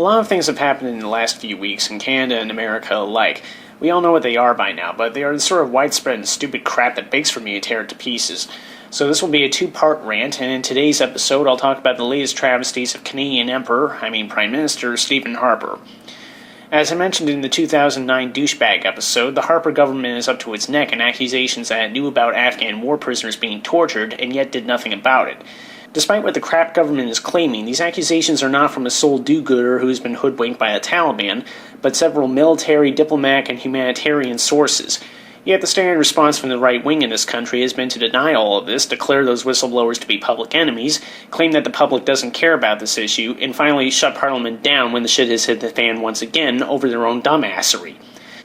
lot of things have happened in the last few weeks in Canada and America alike. We all know what they are by now, but they are the sort of widespread and stupid crap that begs for me to tear it to pieces. So this will be a two-part rant, and in today's episode I'll talk about the latest travesties of Canadian Prime Minister Stephen Harper. As I mentioned in the 2009 douchebag episode, the Harper government is up to its neck in accusations that it knew about Afghan war prisoners being tortured and yet did nothing about it. Despite what the crap government is claiming, these accusations are not from a sole do-gooder who has been hoodwinked by the Taliban, but several military, diplomatic, and humanitarian sources. Yet the standard response from the right wing in this country has been to deny all of this, declare those whistleblowers to be public enemies, claim that the public doesn't care about this issue, and finally shut Parliament down when the shit has hit the fan once again over their own dumbassery.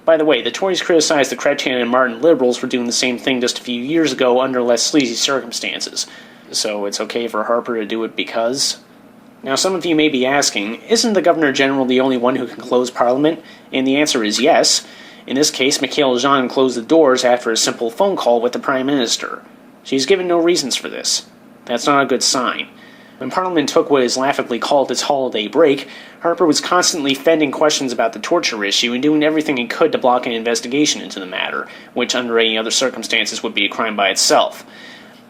By the way, the Tories criticized the Chrétien and Martin Liberals for doing the same thing just a few years ago under less sleazy circumstances. So it's okay for Harper to do it because? Now some of you may be asking, isn't the Governor-General the only one who can close Parliament? And the answer is yes. In this case, Michaela Jean closed the doors after a simple phone call with the Prime Minister. She's given no reasons for this. That's not a good sign. When Parliament took what is laughably called its holiday break, Harper was constantly fending questions about the torture issue and doing everything he could to block an investigation into the matter, which under any other circumstances would be a crime by itself.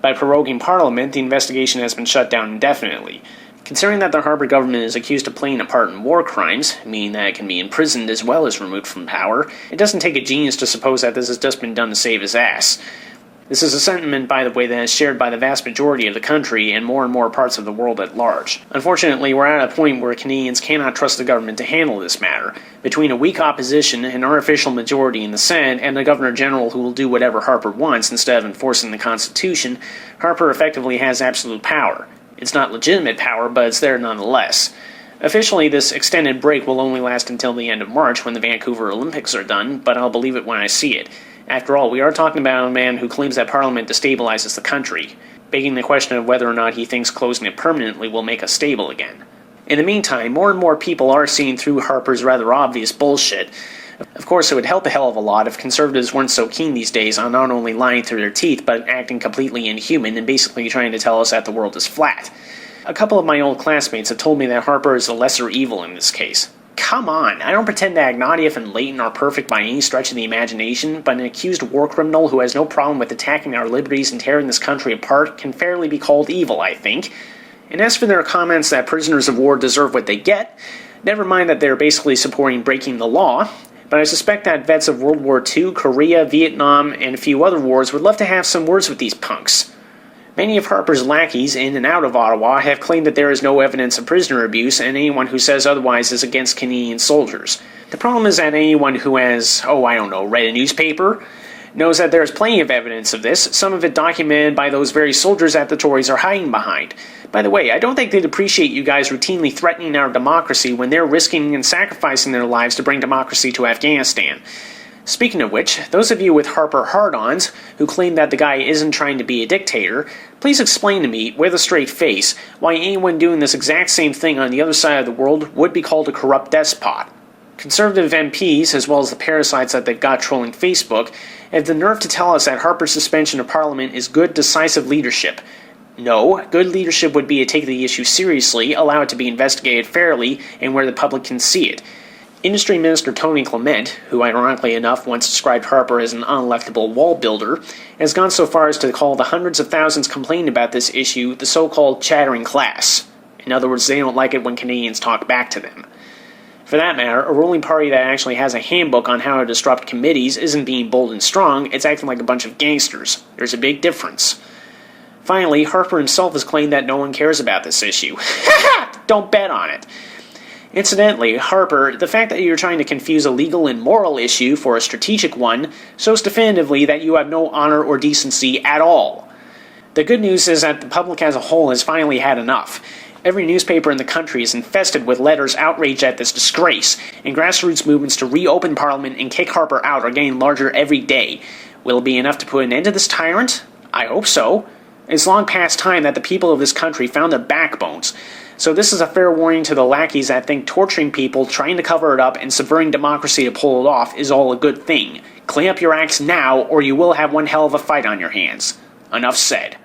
By proroguing Parliament, the investigation has been shut down indefinitely. Considering that the Harper government is accused of playing a part in war crimes, meaning that it can be imprisoned as well as removed from power, it doesn't take a genius to suppose that this has just been done to save his ass. This is a sentiment, by the way, that is shared by the vast majority of the country and more parts of the world at large. Unfortunately, we're at a point where Canadians cannot trust the government to handle this matter. Between a weak opposition, an artificial majority in the Senate, and a Governor-General who will do whatever Harper wants instead of enforcing the Constitution, Harper effectively has absolute power. It's not legitimate power, but it's there nonetheless. Officially, this extended break will only last until the end of March when the Vancouver Olympics are done, but I'll believe it when I see it. After all, we are talking about a man who claims that Parliament destabilizes the country, begging the question of whether or not he thinks closing it permanently will make us stable again. In the meantime, more and more people are seeing through Harper's rather obvious bullshit. Of course, it would help a hell of a lot if conservatives weren't so keen these days on not only lying through their teeth, but acting completely inhuman and basically trying to tell us that the world is flat. A couple of my old classmates have told me that Harper is the lesser evil in this case. Come on, I don't pretend that Ignatieff and Leighton are perfect by any stretch of the imagination, but an accused war criminal who has no problem with attacking our liberties and tearing this country apart can fairly be called evil, I think. And as for their comments that prisoners of war deserve what they get, never mind that they're basically supporting breaking the law, but I suspect that vets of World War II, Korea, Vietnam, and a few other wars would love to have some words with these punks. Many of Harper's lackeys in and out of Ottawa have claimed that there is no evidence of prisoner abuse, and anyone who says otherwise is against Canadian soldiers. The problem is that anyone who has, read a newspaper, knows that there is plenty of evidence of this, some of it documented by those very soldiers that the Tories are hiding behind. By the way, I don't think they'd appreciate you guys routinely threatening our democracy when they're risking and sacrificing their lives to bring democracy to Afghanistan. Speaking of which, those of you with Harper hard-ons who claim that the guy isn't trying to be a dictator, please explain to me, with a straight face, why anyone doing this exact same thing on the other side of the world would be called a corrupt despot. Conservative MPs, as well as the parasites that they've got trolling Facebook, have the nerve to tell us that Harper's suspension of Parliament is good, decisive leadership. No, good leadership would be to take the issue seriously, allow it to be investigated fairly, and where the public can see it. Industry Minister Tony Clement, who ironically enough once described Harper as an unelectable wall builder, has gone so far as to call the hundreds of thousands complaining about this issue the so-called chattering class. In other words, they don't like it when Canadians talk back to them. For that matter, a ruling party that actually has a handbook on how to disrupt committees isn't being bold and strong, it's acting like a bunch of gangsters. There's a big difference. Finally, Harper himself has claimed that no one cares about this issue. Don't bet on it. Incidentally, Harper, the fact that you're trying to confuse a legal and moral issue for a strategic one shows definitively that you have no honor or decency at all. The good news is that the public as a whole has finally had enough. Every newspaper in the country is infested with letters outraged at this disgrace, and grassroots movements to reopen Parliament and kick Harper out are getting larger every day. Will it be enough to put an end to this tyrant? I hope so. It's long past time that the people of this country found their backbones. So this is a fair warning to the lackeys that think torturing people, trying to cover it up, and subverting democracy to pull it off is all a good thing. Clean up your acts now, or you will have one hell of a fight on your hands. Enough said.